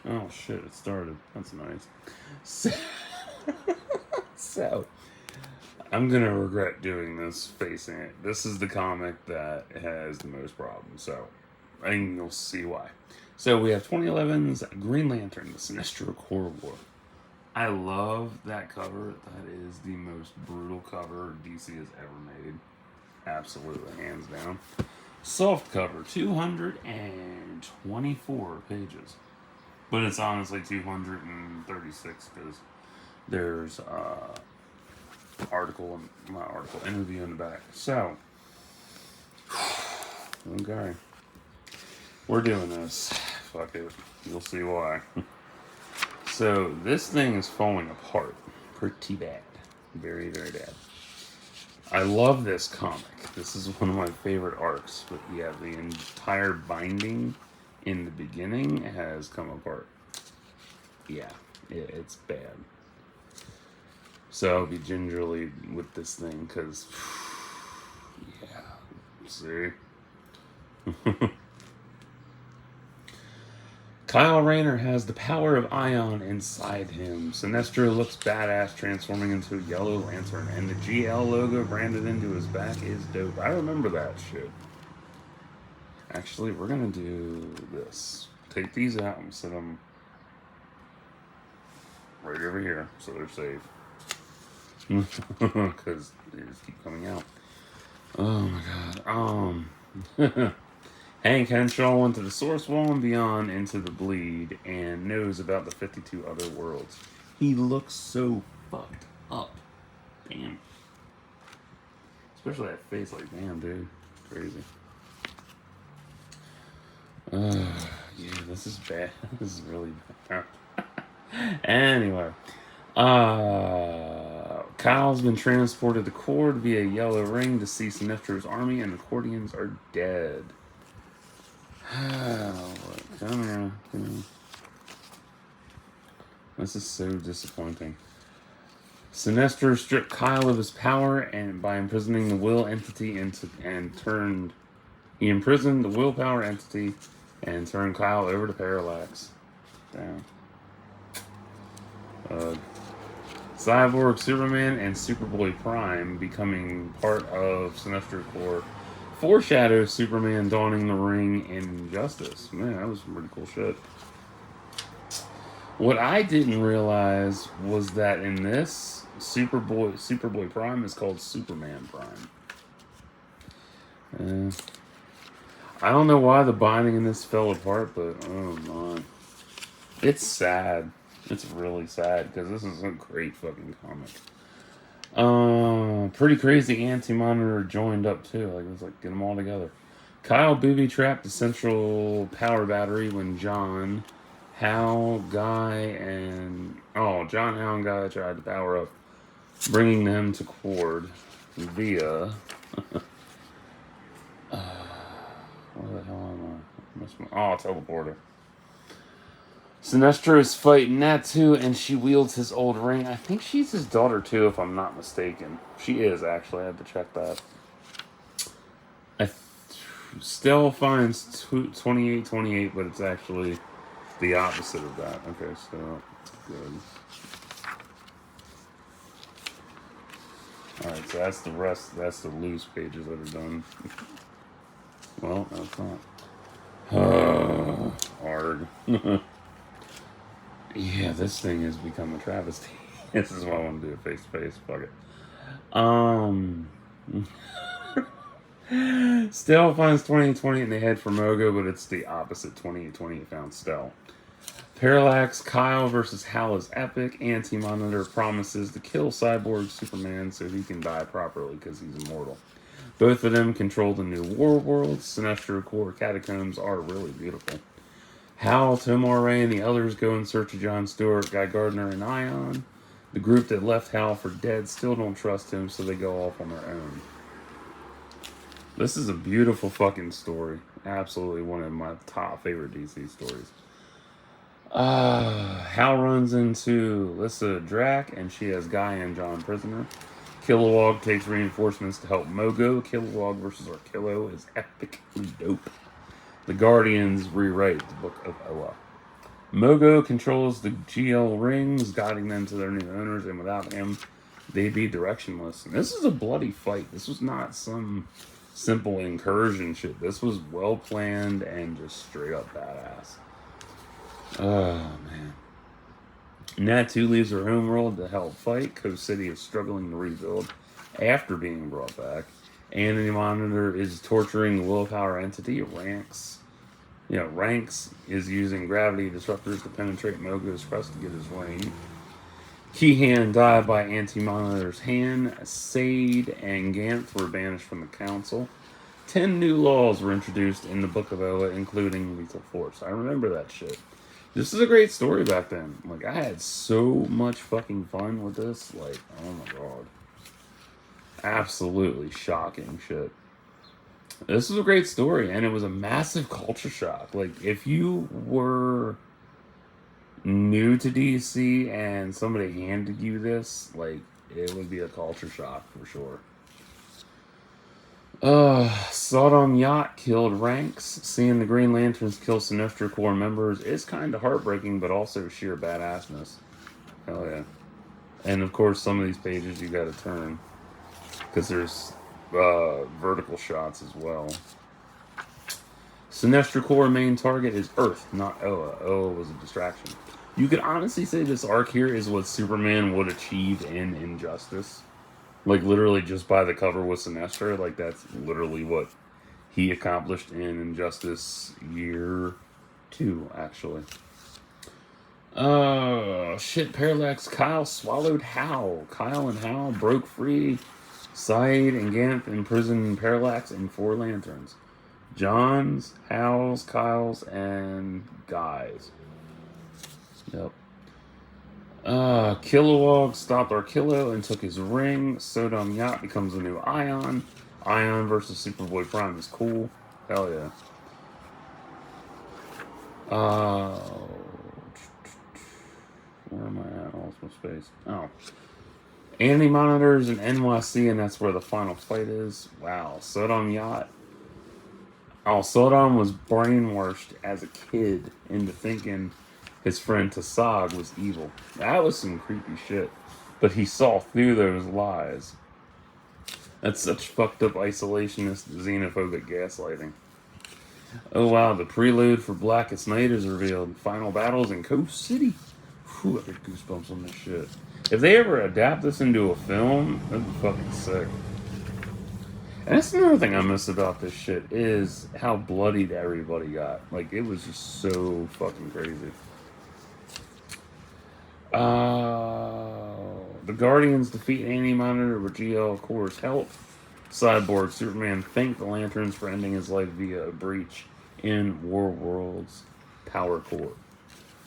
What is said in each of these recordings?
Oh shit, it started. That's nice. So, so I'm gonna regret doing this, facing it. This is the comic that has the most problems, so and you'll see why. So we have 2011's Green Lantern, the Sinestro Core War. I love that cover. That is the most brutal cover DC has ever made. Absolutely, hands down. Soft cover, 224 pages. But it's honestly 236 because there's interview in the back. So, okay. We're doing this. Fuck it. You'll see why. So, this thing is falling apart. Pretty bad. Very, very bad. I love this comic. This is one of my favorite arcs. But yeah, the entire binding in the beginning has come apart. Yeah, it's bad. So I'll be gingerly with this thing because, yeah, see. Kyle Rayner has the power of Ion inside him. Sinestro looks badass, transforming into a yellow lantern, and the GL logo branded into his back is dope. I remember that shit. Actually, we're gonna do this. Take these out and set them right over here so they're safe. Because they just keep coming out. Oh my god. Hank Henshaw went to the Source Wall and beyond into the Bleed and knows about the 52 other worlds. He looks so fucked up. Damn. Especially that face, like, damn, dude. Crazy. Yeah, this is bad. This is really bad. Anyway. Kyle's been transported to Cord via Yellow Ring to see Sinestro's army, and the Cordians are dead. Come here. This is so disappointing. Sinestro stripped Kyle of his power and by imprisoning the will entity he imprisoned the willpower entity and turned Kyle over to Parallax. Damn. Cyborg, Superman, and Superboy Prime becoming part of Sinestro Corps foreshadows Superman donning the ring in Justice. Man, that was some pretty cool shit. What I didn't realize was that in this, Superboy Prime is called Superman Prime. I don't know why the binding in this fell apart, but oh my. It's sad. It's really sad because this is a great fucking comic. Pretty crazy Anti-Monitor joined up too. Like, it's like, get them all together. Kyle booby-trapped the central power battery when John, Hal, Guy tried to power up, bringing them to Cord via... where the hell am I? Teleporter. Sinestro is fighting that too, and she wields his old ring. I think she's his daughter too, if I'm not mistaken. She is, actually. I had to check that. Still finds 2828, but it's actually the opposite of that. Okay, so good. Alright, so that's the rest. That's the loose pages that are done. Well, that's not. Arg. Yeah, this thing has become a travesty. This is why I want to do it face to face. Fuck it. Stell finds 2020 and they head for Mogo, but it's the opposite. 2020 found Stell. Parallax, Kyle versus Hal is epic. Anti-Monitor promises to kill Cyborg Superman so he can die properly because he's immortal. Both of them control the new war worlds. Sinestro Corps catacombs are really beautiful. Hal, Tomar Ray, and the others go in search of John Stewart, Guy Gardner, and Ion. The group that left Hal for dead still don't trust him, so they go off on their own. This is a beautiful fucking story. Absolutely one of my top favorite DC stories. Hal runs into Lyssa Drac, and she has Guy and John prisoner. Kilowog takes reinforcements to help Mogo. Kilowog versus Arkillo is epically dope. The Guardians rewrite the Book of Oa. Mogo controls the GL rings, guiding them to their new owners, and without him, they'd be directionless. And this is a bloody fight. This was not some simple incursion shit. This was well planned and just straight up badass. Oh, man. Natu leaves her homeworld to help fight. Coast City is struggling to rebuild after being brought back. Anti Monitor is torturing the willpower entity. Ranks is using gravity disruptors to penetrate Mogo's crust to get his way. Keyhand died by Anti-Monitor's hand. Sade and Ganth were banished from the council. 10 new laws were introduced in the Book of Oa, including lethal force. I remember that shit. This is a great story back then. Like, I had so much fucking fun with this. Like, oh my god. Absolutely shocking shit. This is a great story, and it was a massive culture shock. Like, if you were new to DC and somebody handed you this, like, it would be a culture shock for sure. Sodom Yacht killed Ranks. Seeing the Green Lanterns kill Sinestro Corps members is kind of heartbreaking, but also sheer badassness. Hell yeah. And of course, some of these pages you gotta turn, because there's vertical shots as well. Sinestro Corps main target is Earth, not Oa. Oa was a distraction. You could honestly say this arc here is what Superman would achieve in Injustice. Like, literally just by the cover with Sinestro. Like, that's literally what he accomplished in Injustice Year 2, actually. Shit, Parallax. Kyle swallowed Hal. Kyle and Hal broke free. Said and Ganth imprisoned Parallax and 4 Lanterns. John's, Hal's, Kyle's, and Guy's. Yep. Kilowog stopped Arkillo and took his ring. Sodom Yacht becomes a new Ion. Ion versus Superboy Prime is cool. Hell yeah. Where am I at? I lost my space. Oh. Anti-Monitors in NYC, and that's where the final fight is. Wow. Sodom Yacht. Oh, Sodom was brainwashed as a kid into thinking his friend Tassag was evil. That was some creepy shit. But he saw through those lies. That's such fucked up isolationist, xenophobic gaslighting. Oh wow, the prelude for Blackest Night is revealed. Final battles in Coast City. Whew, I get goosebumps on this shit. If they ever adapt this into a film, that'd be fucking sick. And that's another thing I miss about this shit, is how bloodied everybody got. Like, it was just so fucking crazy. The Guardians defeat Anti-Monitor with GL Corps' help. Cyborg Superman thanked the Lanterns for ending his life via a breach in War World's Power Core.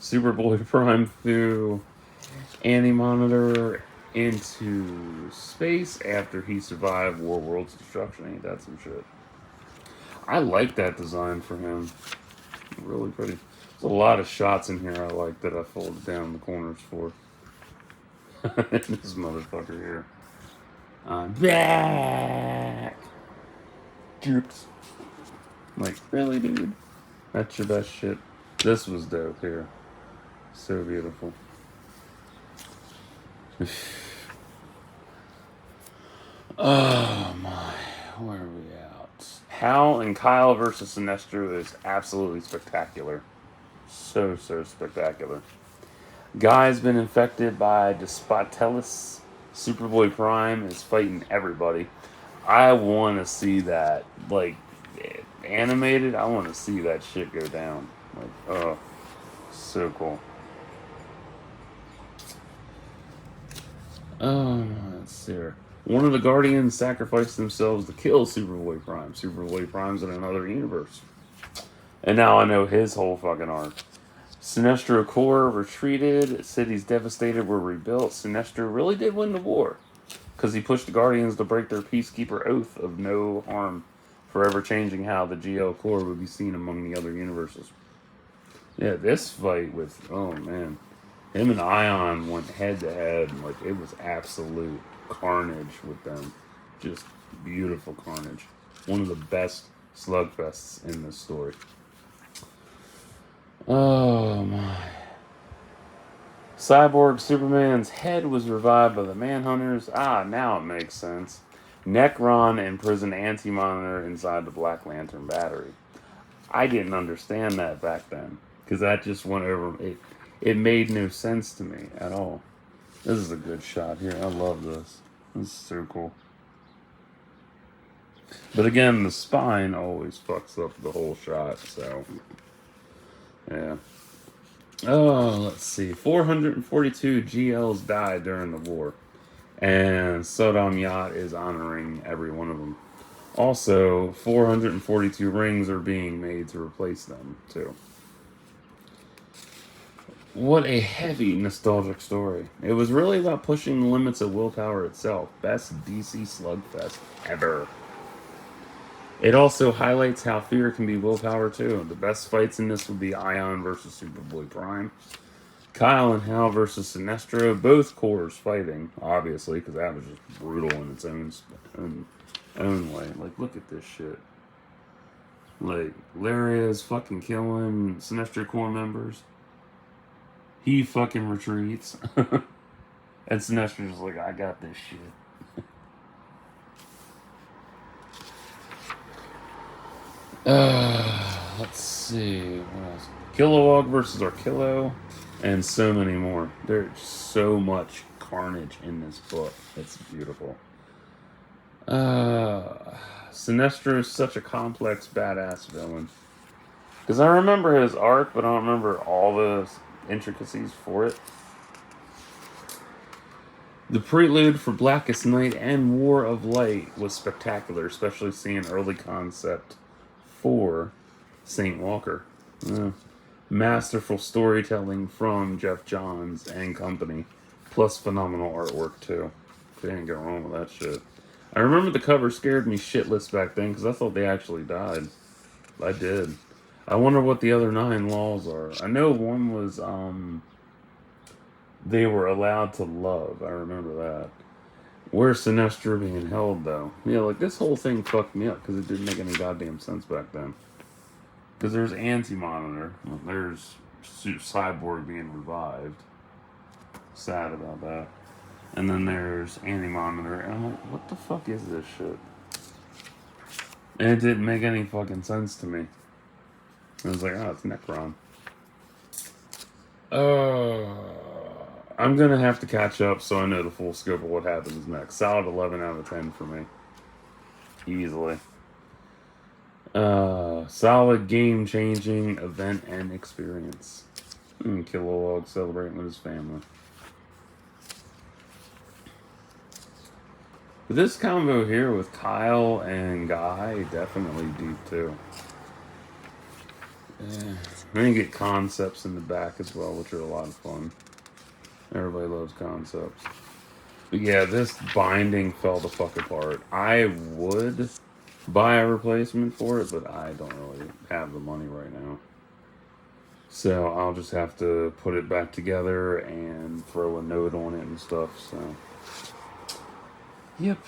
Superboy Prime threw Anti-Monitor into space after he survived War World's destruction. Ain't that some shit? I like that design for him. Really pretty. There's a lot of shots in here I like that I folded down the corners for. This motherfucker here. I'm back! Jerks. Like, really, dude? That's your best shit. This was dope here. So beautiful. Oh my. Where are we at? Hal and Kyle versus Sinestro is absolutely spectacular. So spectacular. Guy's been infected by Despotelis. Superboy Prime is fighting everybody. I want to see that. Like, animated, I want to see that shit go down. Like, oh, so cool. Let's see here. One of the Guardians sacrificed themselves to kill Superboy Prime. Superboy Prime's in another universe. And now I know his whole fucking arc. Sinestro Corps retreated. Cities devastated were rebuilt. Sinestro really did win the war, because he pushed the Guardians to break their peacekeeper oath of no harm, forever changing how the GL Corps would be seen among the other universes. Yeah, this fight with, oh man, him and Ion went head to head. Like, it was absolute carnage with them. Just beautiful carnage. One of the best slugfests in this story. Oh my. Cyborg Superman's head was revived by the Manhunters. Ah, now it makes sense. Necron imprisoned Anti-Monitor inside the Black Lantern battery. I didn't understand that back then, because that just went over. It made no sense to me at all. This is a good shot here. I love this. This is so cool. But again, the spine always fucks up the whole shot, so yeah. Oh, let's see. 442 GLs died during the war, and Sodom Yacht is honoring every one of them. Also, 442 rings are being made to replace them, too. What a heavy, nostalgic story. It was really about pushing the limits of willpower itself. Best DC slugfest ever. It also highlights how fear can be willpower, too. The best fights in this would be Ion versus Superboy Prime. Kyle and Hal versus Sinestro. Both cores fighting, obviously, because that was just brutal in its own way. Like, look at this shit. Like, Laria's fucking killing Sinestro core members. He fucking retreats. And Sinestro's just like, I got this shit. Let's see. What else? Kilowog versus Arquillo. And so many more. There's so much carnage in this book. It's beautiful. Sinestro is such a complex, badass villain. Because I remember his arc, but I don't remember all the intricacies for it. The prelude for Blackest Night and War of Light was spectacular, especially seeing early concept for St. Walker. Masterful storytelling from Jeff Johns and company, plus phenomenal artwork too. Can't go wrong with that shit. I remember the cover scared me shitless back then because I thought they actually died. I did. I wonder what the other 9 laws are. I know one was they were allowed to love. I remember that. Where's Sinestro being held though? Yeah, like this whole thing fucked me up because it didn't make any goddamn sense back then. Because there's Anti-Monitor. There's Cyborg being revived. Sad about that. And then there's Anti-Monitor. And I'm like, what the fuck is this shit? And it didn't make any fucking sense to me. I was like, oh, it's Necron. I'm going to have to catch up so I know the full scope of what happens next. Solid 11 out of 10 for me. Easily. Solid game-changing event and experience. Kilowog celebrating with his family. But this combo here with Kyle and Guy, definitely deep too. Yeah. Then you get concepts in the back as well, which are a lot of fun. Everybody loves concepts. But yeah, this binding fell the fuck apart. I would buy a replacement for it, but I don't really have the money right now. So I'll just have to put it back together and throw a note on it and stuff, so. Yep.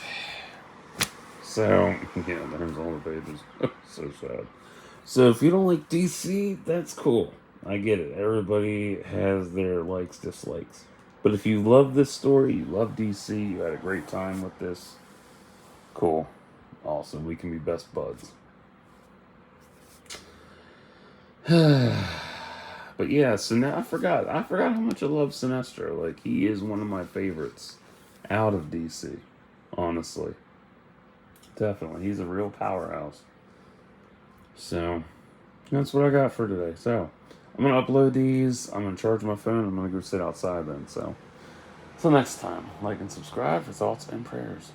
So, yeah, there's all the pages. So sad. So if you don't like DC, that's cool. I get it. Everybody has their likes, dislikes. But if you love this story, you love DC, you had a great time with this, cool. Awesome. We can be best buds. But yeah, so now I forgot how much I love Sinestro. Like, he is one of my favorites out of DC, honestly. Definitely. He's a real powerhouse. So, that's what I got for today. So, I'm going to upload these. I'm going to charge my phone. I'm going to go sit outside then. So, until next time, like and subscribe for thoughts and prayers.